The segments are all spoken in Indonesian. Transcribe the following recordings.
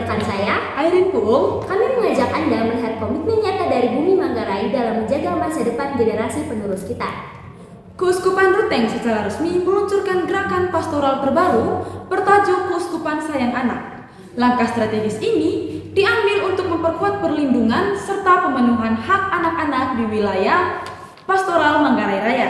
rekan saya, Airin Puung, kami mengajak Anda melihat komitmen nyata dari Bumi Manggarai dalam menjaga masa depan generasi penerus kita. Keuskupan Ruteng secara resmi meluncurkan gerakan pastoral terbaru bertajuk Keuskupan Sayang Anak. Langkah strategis ini diambil untuk memperkuat perlindungan serta pemenuhan hak anak-anak di wilayah pastoral Manggarai Raya.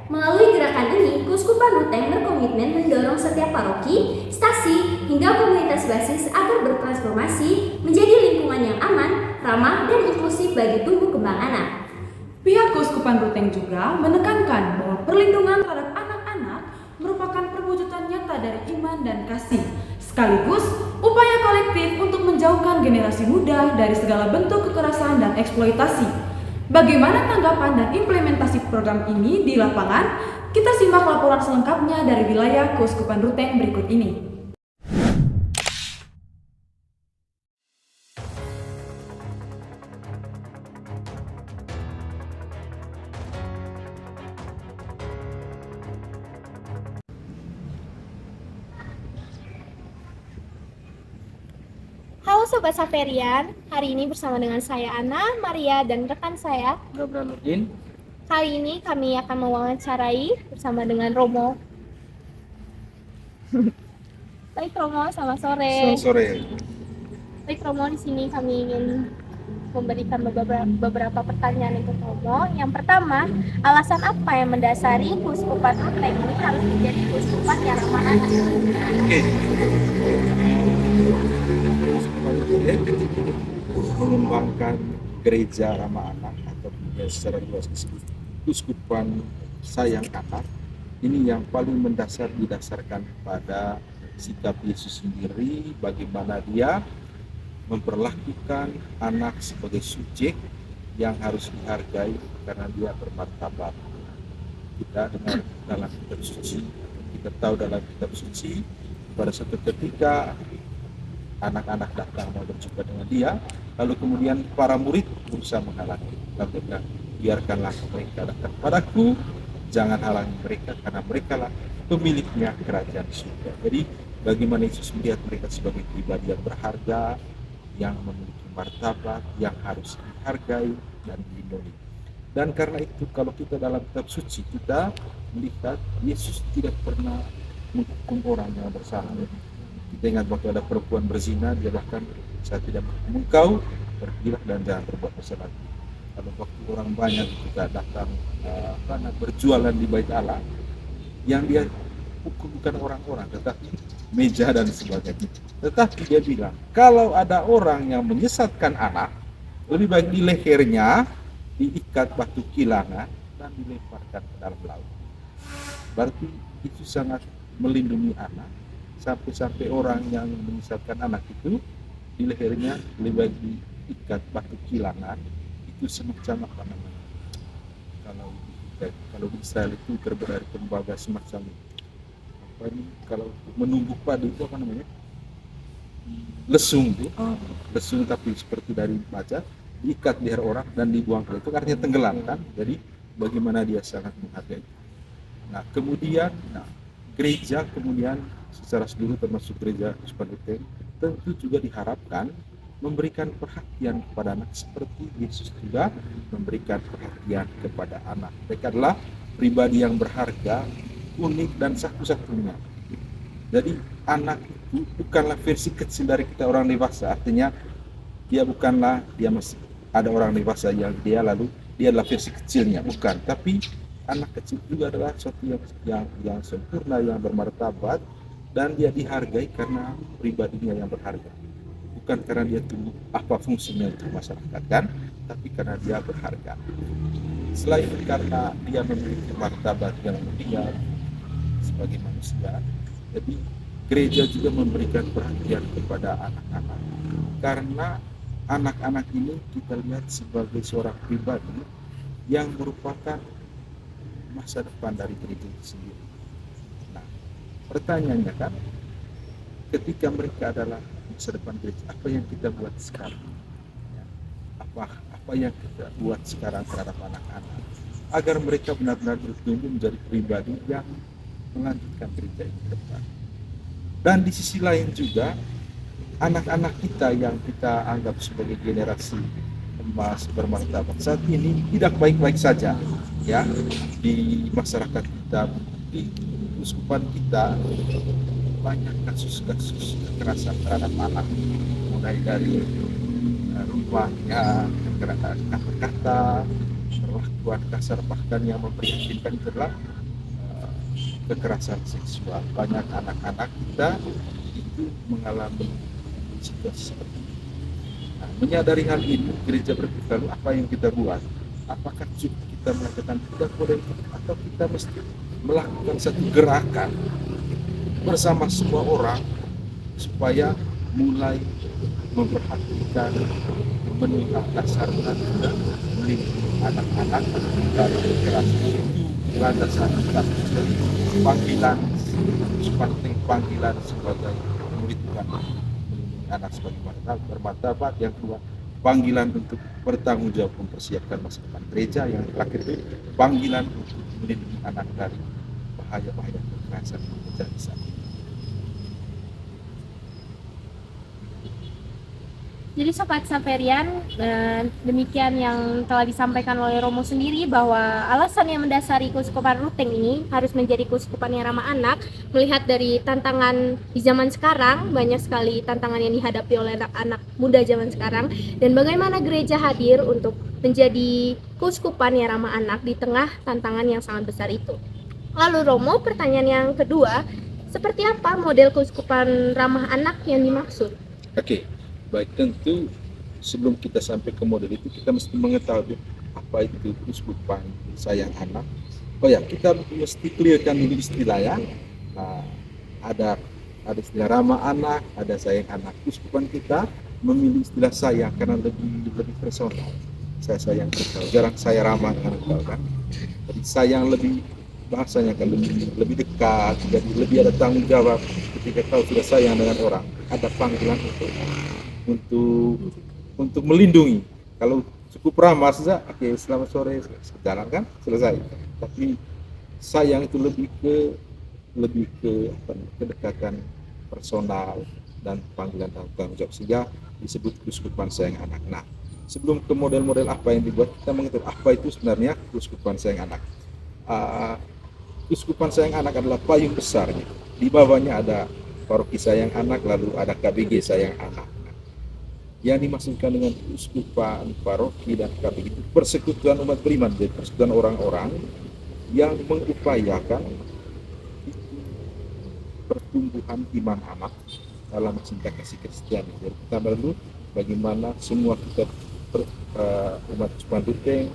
Melalui gerakan ini, Keuskupan Ruteng berkomitmen mendorong setiap paroki, stasi, hingga komunitas basis agar bertransformasi menjadi lingkungan yang aman, ramah, dan inklusif bagi tumbuh kembang anak. Pihak Keuskupan Ruteng juga menekankan bahwa perlindungan terhadap anak-anak merupakan perwujudan nyata dari iman dan kasih, sekaligus upaya kolektif untuk menjauhkan generasi muda dari segala bentuk kekerasan dan eksploitasi. Bagaimana tanggapan dan implementasi program ini di lapangan? Kita simak laporan selengkapnya dari wilayah Keuskupan Ruteng berikut ini. Halo Sobat Saperian, hari ini bersama dengan saya Ana, Maria, dan rekan saya Gabriel Nurdin. Kali ini kami akan mewawancarai bersama dengan Romo. Baik Romo, selamat sore. Selamat sore. Baik Romo, di sini kami ingin memberikan beberapa pertanyaan untuk Romo. Yang pertama, alasan apa yang mendasari Keuskupan Ruteng ini harus menjadi keuskupan yang ramah anak? Oke. Mengembangkan gereja ramah anak atau secara luas disebut Keuskupan Sayang Anak. Ini yang paling mendasar didasarkan pada sikap Yesus sendiri, bagaimana dia memperlakukan anak sebagai subjek yang harus dihargai karena dia bermartabat. Kita dengar dalam kitab suci, kita tahu dalam kitab suci pada suatu ketika anak-anak datang mau berjumpa dengan dia, lalu kemudian para murid berusaha menghalangi. Lalu dia bilang, biarkanlah mereka datang padaku, jangan halangi mereka karena mereka lah pemiliknya kerajaan surga. Jadi bagaimana Yesus melihat mereka sebagai pribadi yang berharga, yang memiliki martabat, yang harus dihargai dan dilindungi. Dan karena itu kalau kita dalam kitab suci kita melihat Yesus tidak pernah menghukum orang yang bersalah. Kita ingat waktu ada perempuan berzina, dia bahkan saya tidak menghukum engkau, pergilah dan jangan berbuat dosa lagi. Kalau waktu orang banyak juga datang berjualan di bait Allah, yang dia hukum bukan orang-orang tetapi meja dan sebagainya. Tetapi dia bilang, kalau ada orang yang menyesatkan anak, lebih baik di lehernya diikat batu kilangan dan dilemparkan ke dalam laut. Berarti itu sangat melindungi anak, sampai orang yang menyesatkan anak itu di lehernya lebih baik diikat batu kilangan. Itu semacam apa namanya, kalau di Israel itu terbuat dari tembaga semacam apa ini, kalau menumbuk padi itu apa namanya, lesung itu, lesung tapi seperti dari baja, diikat di leher orang dan dibuang ke laut. Itu artinya tenggelam kan. Jadi bagaimana dia sangat menghargai. Nah kemudian gereja kemudian secara seluruh termasuk gereja Keuskupan Ruteng tentu juga diharapkan memberikan perhatian kepada anak seperti Yesus juga memberikan perhatian kepada anak. Mereka adalah pribadi yang berharga, unik dan satu-satunya. Jadi anak itu bukanlah versi kecil dari kita orang dewasa, artinya dia masih ada orang dewasa yang dia adalah versi kecilnya, bukan. Tapi anak kecil juga adalah sesuatu yang sempurna, yang bermartabat, dan dia dihargai karena pribadinya yang berharga, bukan karena dia tunggu apa fungsinya untuk masyarakat kan, tapi karena dia berharga. Selain karena dia memiliki martabat yang mulia sebagai manusia, jadi gereja juga memberikan perhatian kepada anak-anak, karena anak-anak ini kita lihat sebagai seorang pribadi yang merupakan masa depan dari gereja itu sendiri. Nah, pertanyaannya kan, ketika mereka adalah masa depan gereja, apa yang kita buat sekarang? Ya, apa yang kita buat sekarang terhadap anak-anak agar mereka benar-benar bertumbuh menjadi pribadi yang melanjutkan gereja ini ke depan. Dan di sisi lain juga anak-anak kita yang kita anggap sebagai generasi emas bermartabat saat ini tidak baik-baik saja ya di masyarakat kita, di keuskupan kita banyak kasus-kasus kekerasan terhadap anak, mulai dari rumahnya, kekerasan kata-kata, perlakuan kasar, bahkan yang memprihatinkan itu adalah kekerasan seksual. Banyak anak-anak kita itu mengalami situasi seperti itu. Nah, menyadari hal ini, gereja berpikir apa yang kita buat? Apakah cukup kita mengatakan tidak boleh atau kita mesti melakukan satu gerakan bersama semua orang supaya mulai memperhatikan, memenuhi hak dasar dan juga melindungi anak-anak dari kekerasan itu. Landasan kita panggilan, penting panggilan sebagai murid Tuhan, melindungi anak sebagai bermartabat. Yang kedua, panggilan untuk bertanggung jawab mempersiapkan masa depan gereja. Yang terakhir itu panggilan untuk melindungi anak dari bahaya-bahaya kekerasan yang terjadi saat ini. Jadi Sobat Saperian, demikian yang telah disampaikan oleh Romo sendiri, bahwa alasan yang mendasari Keuskupan Ruteng ini harus menjadi keuskupan yang ramah anak. Melihat dari tantangan di zaman sekarang, banyak sekali tantangan yang dihadapi oleh anak-anak muda zaman sekarang, dan bagaimana gereja hadir untuk menjadi keuskupan yang ramah anak di tengah tantangan yang sangat besar itu. Lalu Romo, pertanyaan yang kedua, seperti apa model keuskupan ramah anak yang dimaksud? Oke. Baik, tentu sebelum kita sampai ke model itu kita mesti mengetahui apa itu keuskupan sayang anak. Oh ya, kita mesti clearkan dulu istilah ya. Nah, ada istilah ramah anak, ada sayang anak. Keuskupan kita memilih istilah sayang karena lebih personal. Saya sayang engkau, jarang saya ramah dengan engkau kan. Jadi sayang lebih, bahasanya kan lebih dekat, jadi lebih ada tanggung jawab. Ketika kau sudah sayang dengan orang, ada panggilan untuk melindungi. Kalau cukup ramah saja, oke, selamat sore, jalan kan, selesai. Tapi sayang itu lebih ke kedekatan personal dan panggilan tanggung jawab, sehingga disebut keuskupan sayang anak. Nah, sebelum ke model-model apa yang dibuat, kita mengetahui apa itu sebenarnya keuskupan sayang anak. Keuskupan sayang anak adalah payung besarnya. Di bawahnya ada paroki sayang anak, lalu ada KBG sayang anak. Yang dimaksudkan dengan keuskupan, paroki, dan KBG itu persekutuan umat beriman, jadi persekutuan orang-orang yang mengupayakan pertumbuhan iman anak dalam cinta kasih Kristiani. Jadi pertama dulu bagaimana semua kita umat Keuskupan Ruteng,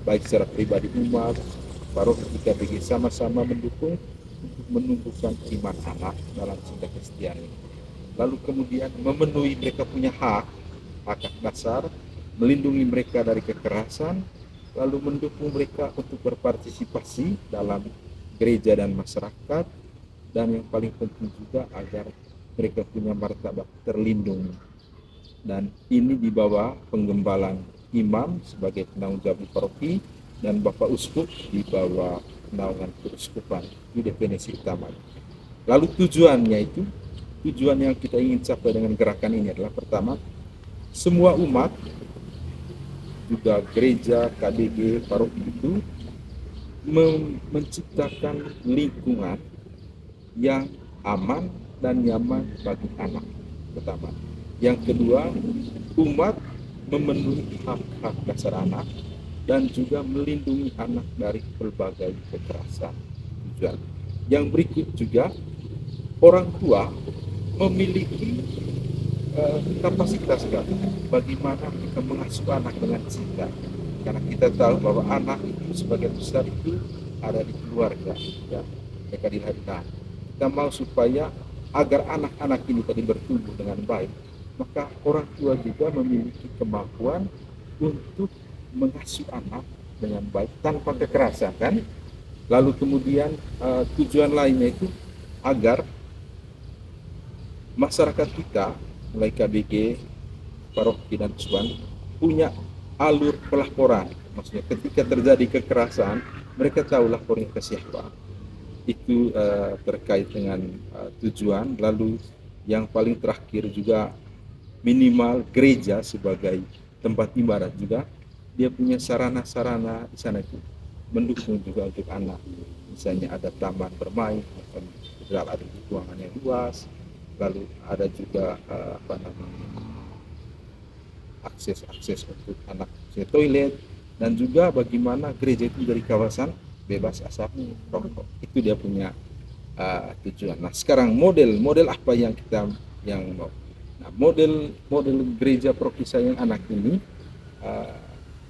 baik secara pribadi umat, paroki, KBG sama-sama mendukung untuk menumbuhkan iman anak dalam cinta Kristiani. Lalu kemudian memenuhi mereka punya hak dasar, melindungi mereka dari kekerasan, lalu mendukung mereka untuk berpartisipasi dalam gereja dan masyarakat, dan yang paling penting juga agar mereka punya martabat terlindungi. Dan ini di bawah penggembalaan imam sebagai penanggung jawab paroki dan Bapak Uskup di bawah naungan keuskupan. Itu definisi utama. Lalu tujuan yang kita ingin capai dengan gerakan ini adalah pertama, semua umat, juga gereja, KBG, paroki itu menciptakan lingkungan yang aman dan nyaman bagi anak, pertama. Yang kedua, umat memenuhi hak-hak dasar anak dan juga melindungi anak dari berbagai kekerasan. Tujuan. Yang berikut juga, orang tua memiliki kapasitas bagaimana kita mengasuh anak dengan cinta, karena kita tahu bahwa anak itu sebagian besar itu ada di keluarga ya, mereka dilahirkan. Kita mau supaya agar anak-anak ini tadi bertumbuh dengan baik, maka orang tua juga memiliki kemampuan untuk mengasuh anak dengan baik tanpa kekerasan kan. Lalu kemudian tujuan lainnya itu agar masyarakat kita, mulai KBG, paroki, dan keuskupan, punya alur pelaporan. Maksudnya ketika terjadi kekerasan, mereka tahu lapornya ke siapa. Itu terkait dengan tujuan. Lalu yang paling terakhir juga minimal gereja sebagai tempat ibadat juga dia punya sarana-sarana di sana itu mendukung juga untuk anak. Misalnya ada taman bermain, ada ruangan yang luas, lalu ada juga akses untuk anak ke toilet, dan juga bagaimana gereja itu dari kawasan bebas asap rokok. Itu dia punya tujuan. Nah, sekarang model apa yang kita mau? Nah, model gereja paroki sayang anak ini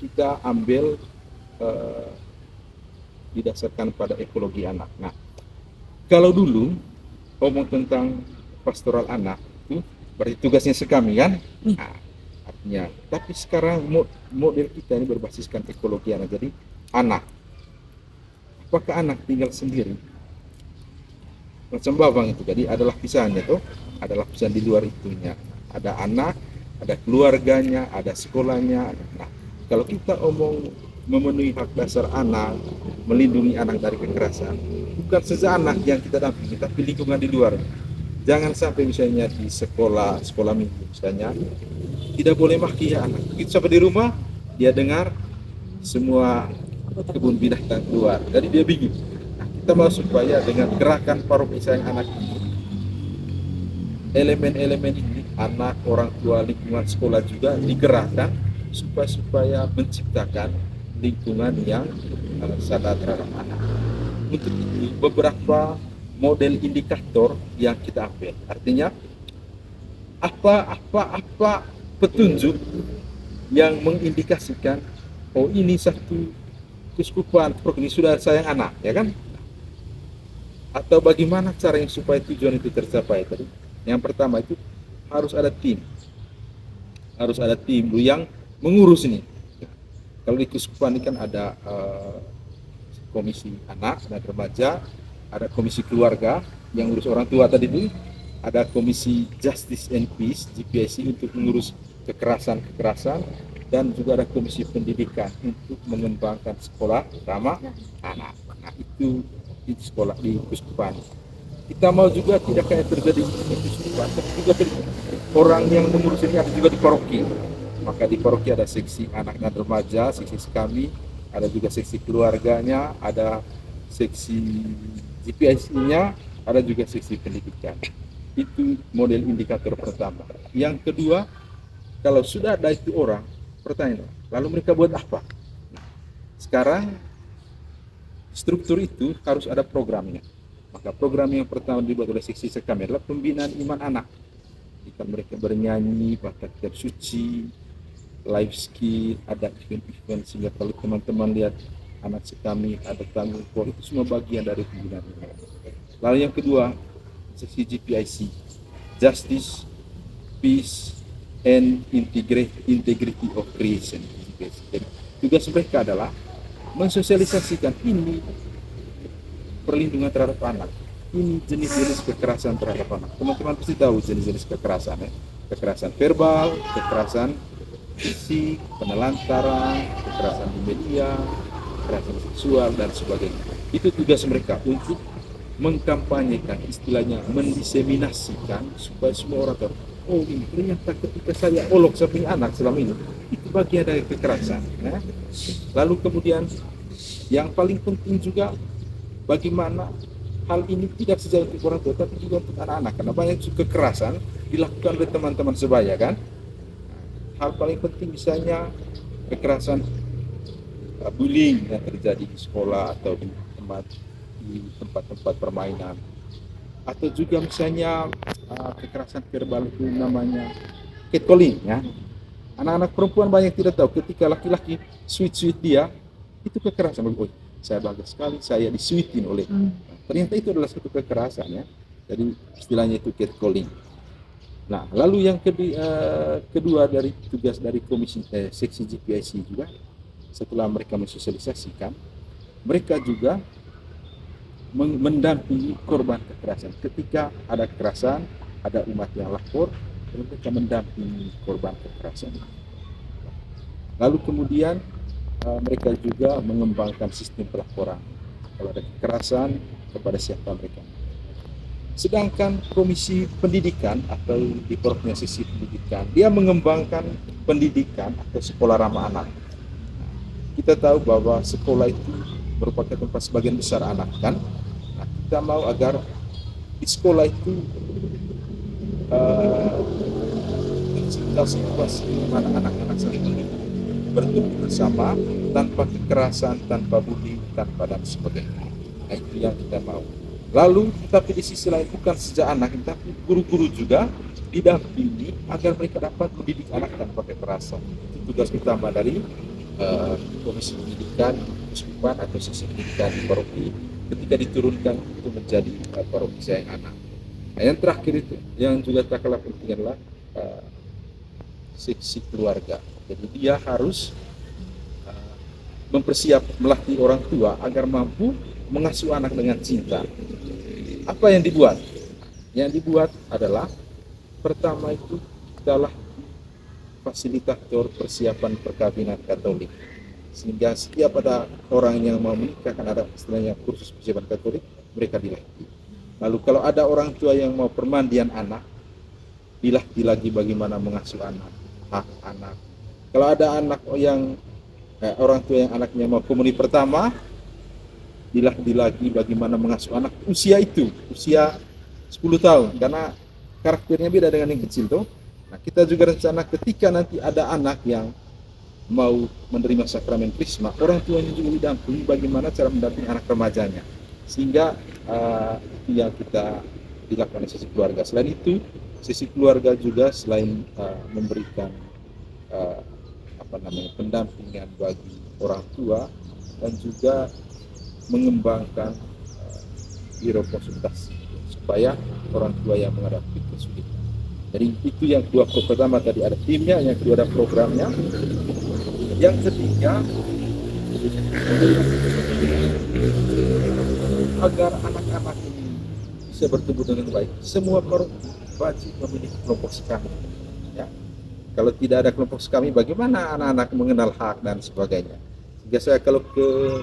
kita ambil didasarkan pada ekologi anak. Nah, kalau dulu ngomong tentang pastoral anak itu berarti tugasnya sekami kan? Nah, artinya, tapi sekarang model kita ini berbasiskan ekologi anak. Jadi anak, apakah anak tinggal sendiri? Macam babang itu, jadi ada lapisannya tuh, ada lapisan di luar itunya. Ada anak, ada keluarganya, ada sekolahnya. Nah, kalau kita omong memenuhi hak dasar anak, melindungi anak dari kekerasan, bukan saja anak yang kita dampingi, tapi lingkungan di luar. Jangan sampai misalnya di sekolah minggu misalnya, tidak boleh maki anak. Begitu sampai di rumah, dia dengar semua kebun binatang keluar, jadi dia bingung. Nah, kita mau supaya dengan gerakan paroki sayang anak ini, elemen-elemen ini, anak, orang tua, lingkungan sekolah juga digerakkan supaya menciptakan lingkungan yang sadar terhadap anak. Untuk itu beberapa model indikator yang kita ambil. Artinya apa petunjuk yang mengindikasikan ini satu keuskupan provinsi sudah sayang anak, ya kan? Atau bagaimana caranya supaya tujuan itu tercapai tadi? Yang pertama itu harus ada tim yang mengurus ini. Kalau di keuskupan ini kan ada komisi anak dan remaja, ada komisi keluarga yang ngurus orang tua tadi itu, ada komisi Justice and Peace GPIC untuk mengurus kekerasan, dan juga ada komisi pendidikan untuk mengembangkan sekolah ramah anak. Nah, itu di sekolah di keuskupan. Kita mau juga tidak kayak terjadi di keuskupan, tapi juga orang yang mengurus ini ada juga di paroki. Maka di paroki ada seksi anak dan remaja, seksi sekami, ada juga seksi keluarganya, ada seksi GPIC-nya, ada juga seksi pendidikan. Itu model indikator pertama. Yang kedua, kalau sudah ada itu orang, pertanyaan, lalu mereka buat apa? Nah, sekarang struktur itu harus ada programnya. Maka program yang pertama dibuat oleh seksi sekami adalah pembinaan iman anak. Jika mereka bernyanyi, baca kitab suci, life skill, ada event sehingga kalau teman-teman lihat anak sekami ada tanggung jawab, itu semua bagian dari pembinaan iman. Lalu yang kedua, seksi GPIC, Justice, Peace, and Integrity of Creation. Jadi, tugas mereka adalah mensosialisasikan ini perlindungan terhadap anak, ini jenis-jenis kekerasan terhadap anak. Teman-teman pasti tahu jenis-jenis kekerasan, ya. Kekerasan verbal, kekerasan fisik, penelantaran, kekerasan di media, kekerasan seksual, dan sebagainya. Itu tugas mereka untuk mengkampanyekan, istilahnya mendiseminasikan supaya semua orang tahu, oh ini ternyata ketika saya olok samping anak selama ini, itu bagian dari kekerasan. Nah, lalu kemudian yang paling penting juga bagaimana hal ini tidak saja untuk orang tua tapi juga untuk anak-anak, karena banyak kekerasan dilakukan oleh teman-teman sebaya kan. Hal paling penting misalnya kekerasan bullying yang terjadi di sekolah atau di tempat-tempat permainan, atau juga misalnya kekerasan verbal itu namanya catcalling, ya. Anak-anak perempuan banyak tidak tahu ketika laki-laki sweet dia itu kekerasan. Oh, saya bangga sekali saya disweetin oleh ternyata itu adalah satu kekerasan, ya. Jadi istilahnya itu catcalling. Nah, lalu yang kedua dari tugas dari komisi seksi GPIC juga, setelah mereka mensosialisasikan, mereka juga mendampingi korban kekerasan. Ketika ada kekerasan, ada umat yang lapor, mereka mendampingi korban kekerasan. Lalu kemudian mereka juga mengembangkan sistem pelaporan kalau ada kekerasan kepada siapa mereka. Sedangkan Komisi Pendidikan atau di Provinsi Pendidikan, dia mengembangkan pendidikan atau sekolah ramah anak. Kita tahu bahwa sekolah itu merupakan tempat sebagian besar anak kan. Nah, kita mau agar di sekolah itu tercipta situasi di mana anak-anak saling bertumbuh bersama tanpa kekerasan, tanpa bullying, tanpa dan sebagainya. Nah, itu yang kita mau. Lalu, tapi di sisi lain bukan sejak anak, tapi guru-guru juga didampingi agar mereka dapat mendidik anak tanpa kekerasan. Itu tugas utama dari Komisi Pendidikan, Kuskupan atau Seksi Pendidikan di paroki ketika diturunkan itu menjadi paroki sayang anak. Nah, yang terakhir itu, yang juga tak kalah penting adalah seksi keluarga. Jadi dia harus melatih orang tua agar mampu mengasuh anak dengan cinta. Apa yang dibuat? Yang dibuat adalah pertama itu adalah fasilitator persiapan perkawinan Katolik, sehingga setiap ada orang yang mau menikah kan ada istilahnya kursus persiapan Katolik, mereka dilatih. Lalu kalau ada orang tua yang mau permandian anak, dilatih lagi bagaimana mengasuh anak, hak anak. Kalau ada anak yang orang tua yang anaknya mau komuni pertama, dilatih lagi bagaimana mengasuh anak usia 10 tahun, karena karakternya beda dengan yang kecil tuh. Nah, kita juga rencana ketika nanti ada anak yang mau menerima sakramen Krisma, orang tuanya juga didampingi bagaimana cara mendampingi anak remajanya, sehingga itu yang kita dilakukan di sisi keluarga. Selain itu, sisi keluarga juga selain memberikan pendampingan bagi orang tua dan juga mengembangkan biro konsultasi supaya orang tua yang menghadapi kesulitan. Jadi itu yang kedua. Pertama tadi ada timnya, yang kedua ada programnya, yang ketiga agar anak-anak ini bisa bertumbuh dengan baik. Semua paroki wajib memiliki kelompok sekami. Ya. Kalau tidak ada kelompok sekami, bagaimana anak-anak mengenal hak dan sebagainya? Sehingga saya kalau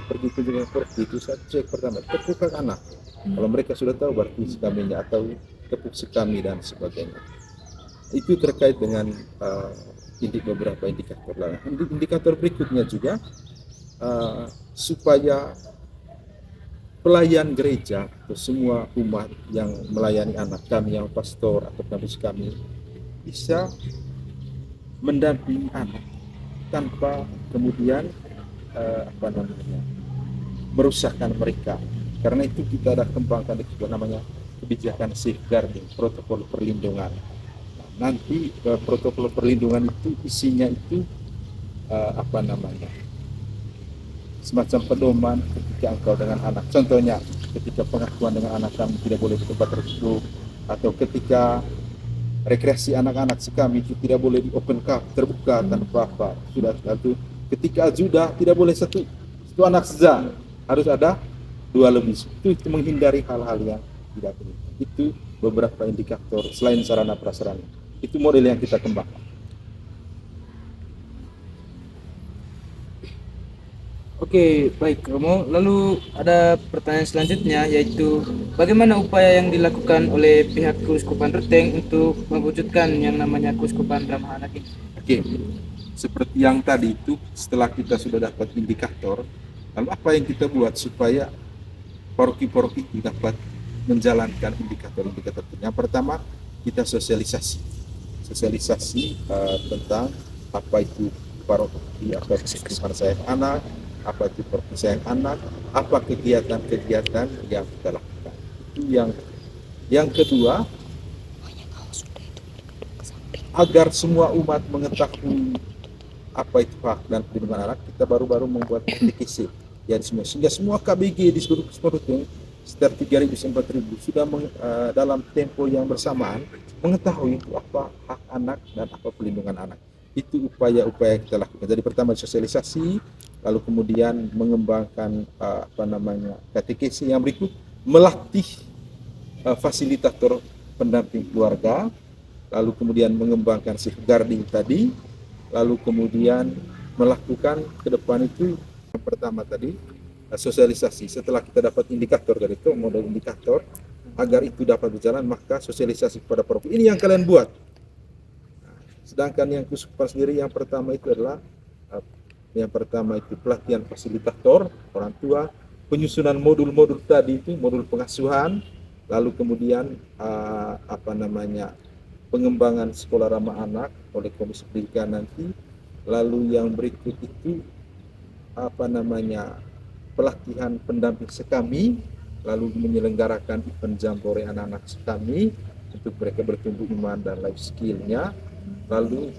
pergi kunjungan paroki itu saya cek pertama tepuk hak anak. Kalau mereka sudah tahu berarti sekaminya atau tepuk sekami dan sebagainya. Itu terkait dengan beberapa indikator lain. Indikator berikutnya juga supaya pelayan gereja atau semua umat yang melayani anak kami, yang pastor atau kabis kami bisa mendampingi anak tanpa kemudian merusakkan mereka. Karena itu kita ada kembangkan itu namanya kebijakan safeguarding, protokol perlindungan. Nanti protokol perlindungan itu isinya itu semacam pedoman ketika engkau dengan anak. Contohnya ketika pengakuan dengan anak kami tidak boleh di tempat tertutup, atau ketika rekreasi anak-anak sekami itu tidak boleh di open cup terbuka tanpa apa. Ketika sudah tidak boleh satu anak saja, harus ada 2 lebih. Itu menghindari hal-hal yang tidak perlu. Itu beberapa indikator selain sarana prasarana. Itu model yang kita kembangkan. Oke, baik Romo. Lalu ada pertanyaan selanjutnya, yaitu bagaimana upaya yang dilakukan oleh pihak Keuskupan Ruteng untuk mewujudkan yang namanya Keuskupan Ramah Anak ini? Oke, seperti yang tadi itu, setelah kita sudah dapat indikator, lalu apa yang kita buat supaya paroki-paroki dapat menjalankan indikator-indikator itu? Yang pertama, kita sosialisasi tentang apa itu paroki, apa itu Keuskupan sayang anak, apa itu paroki sayang anak, apa kegiatan-kegiatan yang kita lakukan. Itu yang kedua, agar semua umat mengetahui apa itu hak dan perlindungan anak, kita baru-baru membuat katekesi ya sehingga semua KBG di seluruh Keuskupan sekitar 3.000-4.000 sudah dalam tempo yang bersamaan mengetahui itu apa hak anak dan apa perlindungan anak. Itu upaya-upaya yang kita lakukan. Jadi pertama sosialisasi, lalu kemudian mengembangkan katekesi, yang berikut melatih fasilitator pendamping keluarga, lalu kemudian mengembangkan safeguarding tadi, lalu kemudian melakukan ke depan itu yang pertama tadi sosialisasi. Setelah kita dapat indikator dari itu, model indikator, agar itu dapat berjalan, maka sosialisasi kepada paroki ini yang kalian buat. Sedangkan yang keuskupan sendiri yang pertama itu adalah pelatihan fasilitator orang tua, penyusunan modul-modul tadi itu, modul pengasuhan, lalu kemudian pengembangan sekolah ramah anak oleh komisi pendidikan nanti, lalu yang berikut itu pelatihan pendamping sekami, lalu menyelenggarakan event jambore anak-anak sekami untuk mereka bertumbuh iman dan life skill-nya. Lalu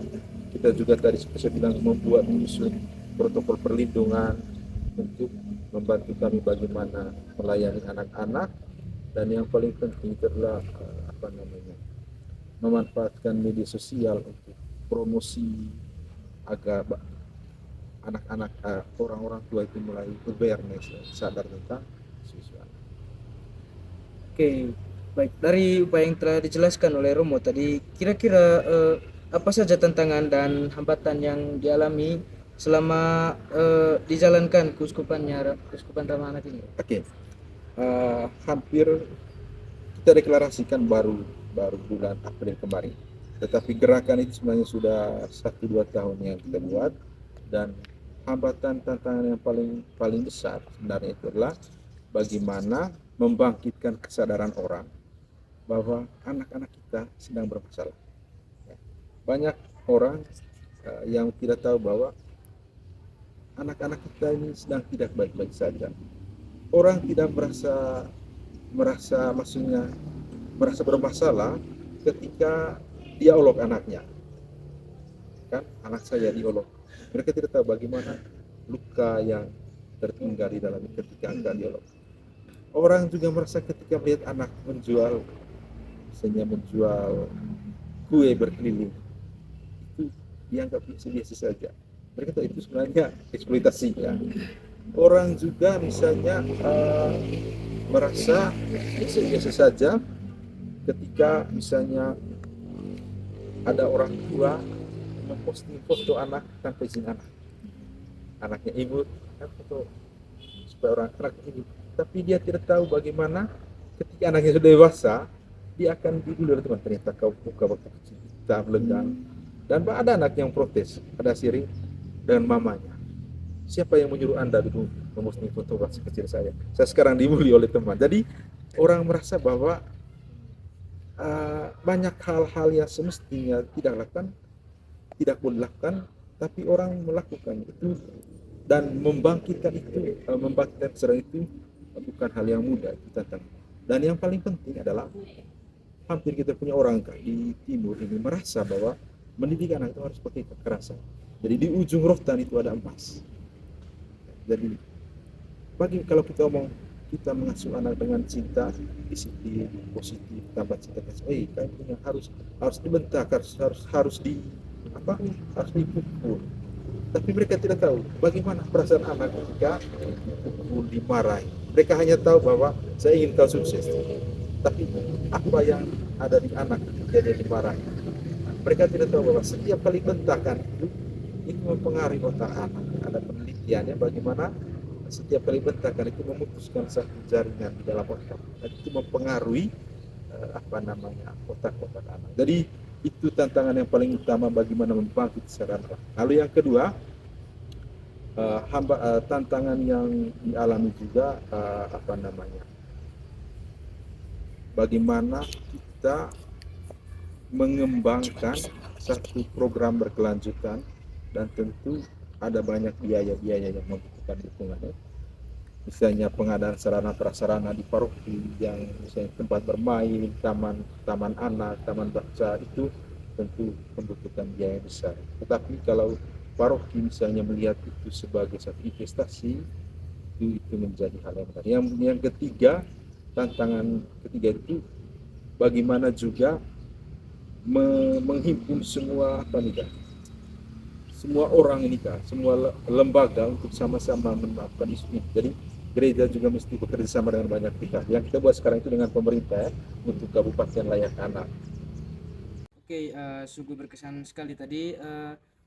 kita juga tadi seperti saya bilang membuat menyusun protokol perlindungan untuk membantu kami bagaimana melayani anak-anak, dan yang paling penting itu adalah memanfaatkan media sosial untuk promosi agar anak-anak orang-orang tua itu mulai awareness, sadar tentang siswa. Oke, baik, dari upaya yang telah dijelaskan oleh Romo tadi, kira-kira apa saja tantangan dan hambatan yang dialami selama dijalankan keuskupan ramah anak ini? Oke. Hampir kita deklarasikan baru bulan April kemarin, tetapi gerakan itu sebenarnya sudah 1-2 tahun yang kita buat, dan hambatan tantangan yang paling besar sebenarnya itu adalah bagaimana membangkitkan kesadaran orang bahwa anak-anak kita sedang bermasalah. Banyak orang yang tidak tahu bahwa anak-anak kita ini sedang tidak baik-baik saja. Orang tidak merasa bermasalah ketika dia olok anaknya. Kan anak saya diolok. Mereka tidak tahu bagaimana luka yang tertinggal di dalam ketika enggak diolok. Orang juga merasa ketika melihat anak menjual kue berkeliling, itu dianggap biasa saja. Mereka tahu itu sebenarnya eksploitasi ya. Orang juga misalnya merasa biasa saja ketika misalnya ada orang tua memposting foto anak tanpa izin anaknya ibu, kan foto supaya anak ibu, tapi dia tidak tahu bagaimana ketika anaknya sudah dewasa dia akan dibully oleh teman. Ternyata kau buka waktu kecil kita melegang, dan ada anak yang protes, ada siri dengan mamanya, siapa yang menyuruh Anda dulu memposting foto masa kecil saya sekarang dibully oleh teman. Jadi orang merasa bahwa banyak hal-hal yang semestinya tidak boleh dilakukan, tapi orang melakukan itu, dan membangkitkan kesadaran itu bukan hal yang mudah, itu tantangan. Dan yang paling penting adalah hampir kita punya orang di timur ini merasa bahwa mendidik anak itu harus pakai kekerasan. Jadi di ujung rotan itu ada emas. Jadi kalau kita mengasuh anak dengan cinta, disiplin, positif, tambah cinta kasih, kayak punya harus dibentak, harus dipukul. Tapi mereka tidak tahu bagaimana perasaan anak ketika dipukul, dimarahi. Mereka hanya tahu bahwa saya ingin kau sukses. Tapi apa yang ada di anak ketika dia dimarahi? Mereka tidak tahu bahwa setiap kali bentakan itu mempengaruhi otak anak. Ada penelitiannya bagaimana setiap kali bentakan itu memutuskan satu jaringan di dalam otak, dan itu mempengaruhi otak-otak anak. Jadi itu tantangan yang paling utama, bagaimana membangkit kesadaran. Lalu yang kedua, tantangan yang dialami juga bagaimana kita mengembangkan satu program berkelanjutan, dan tentu ada banyak biaya-biaya yang membutuhkan dukungannya. Misalnya pengadaan sarana prasarana di paroki, yang misalnya tempat bermain, taman anak, taman baca, itu tentu membutuhkan biaya besar. Tetapi kalau paroki misalnya melihat itu sebagai satu investasi, itu menjadi hal yang benar. Yang ketiga, tantangan ketiga itu bagaimana juga menghimpun semua orang ini semua lembaga untuk sama-sama menerapkan isu ini. Jadi gereja juga mesti bekerja sama dengan banyak pihak. Yang kita buat sekarang itu dengan pemerintah untuk kabupaten layak anak. Oke, sungguh berkesan sekali tadi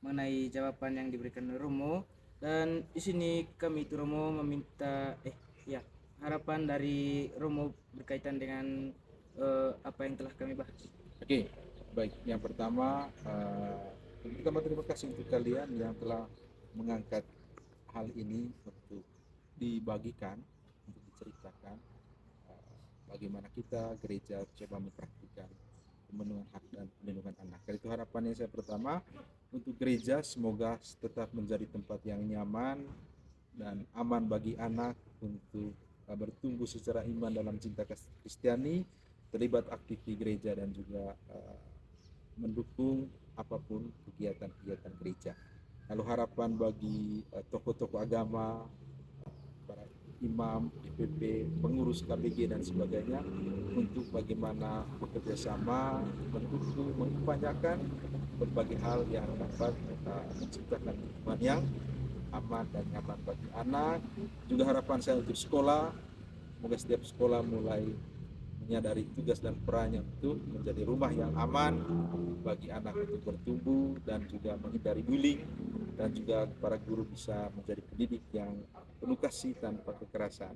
mengenai jawaban yang diberikan oleh Romo. Dan di sini kami itu Romo meminta harapan dari Romo berkaitan dengan apa yang telah kami bahas. Oke, baik. Yang pertama, terima kasih untuk kalian yang telah mengangkat hal ini untuk dibagikan, untuk diceritakan bagaimana kita gereja coba mempraktikkan pemenuhan hak dan perlindungan anak. Karena itu harapannya saya pertama untuk gereja semoga tetap menjadi tempat yang nyaman dan aman bagi anak untuk bertumbuh secara iman dalam cinta Kristiani, terlibat aktif di gereja dan juga mendukung apapun kegiatan-kegiatan gereja. Lalu harapan bagi tokoh-tokoh agama, para imam, DPP, pengurus KBG dan sebagainya untuk bagaimana bekerja sama mendukung, mengupayakan berbagai hal yang dapat menciptakan lingkungan yang aman dan nyaman bagi anak. Juga harapan saya untuk sekolah, semoga setiap sekolah mulai menyadari tugas dan perannya untuk menjadi rumah yang aman bagi anak untuk bertumbuh dan juga menghindari bullying, dan juga para guru bisa menjadi pendidik yang penuh kasih tanpa kekerasan.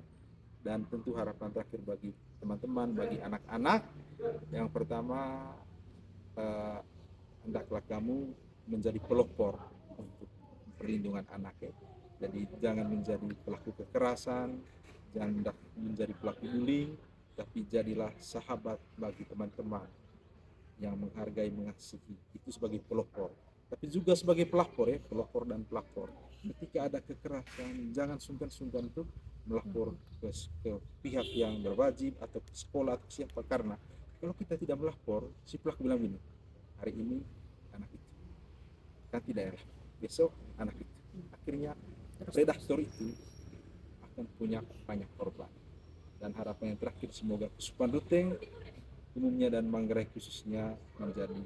Dan tentu harapan terakhir bagi teman-teman, bagi anak-anak, yang pertama hendaklah kamu menjadi pelopor untuk perlindungan anak ya. Jadi jangan menjadi pelaku kekerasan, jangan menjadi pelaku bullying, tapi jadilah sahabat bagi teman-teman yang menghargai, mengasihi, itu sebagai pelopor. Tapi juga sebagai pelapor ya, pelopor dan pelapor. Ketika ada kekerasan, jangan sungkan-sungkan untuk melapor ke pihak yang berwajib atau ke sekolah atau siapa, karena kalau kita tidak melapor, si pelaku bilang gini, hari ini anak itu kan tidak ya, besok anak itu, akhirnya predator itu akan punya banyak korban. Dan harapan yang terakhir semoga Kuskupan Ruteng umumnya dan Manggarai khususnya menjadi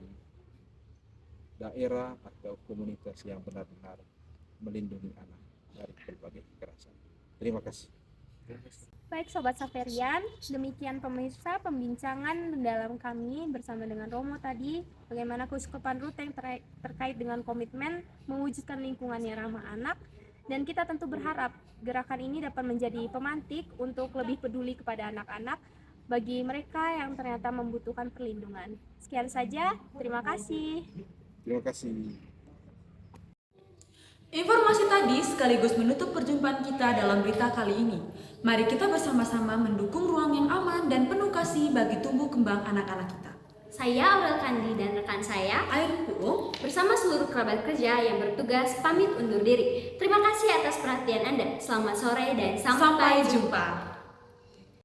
daerah atau komunitas yang benar-benar melindungi anak dari berbagai kekerasan. Terima kasih. Baik Sobat Saverian, demikian pemirsa pembincangan mendalam kami bersama dengan Romo tadi, bagaimana Kuskupan Ruteng terkait dengan komitmen mewujudkan lingkungan yang ramah anak. Dan kita tentu berharap gerakan ini dapat menjadi pemantik untuk lebih peduli kepada anak-anak bagi mereka yang ternyata membutuhkan perlindungan. Sekian saja, terima kasih. Terima kasih. Informasi tadi sekaligus menutup perjumpaan kita dalam berita kali ini. Mari kita bersama-sama mendukung ruang yang aman dan penuh kasih bagi tumbuh kembang anak-anak kita. Saya Aurel Kandi dan rekan saya Air Puung bersama seluruh kerabat kerja yang bertugas pamit undur diri. Terima kasih atas perhatian Anda. Selamat sore dan sampai jumpa.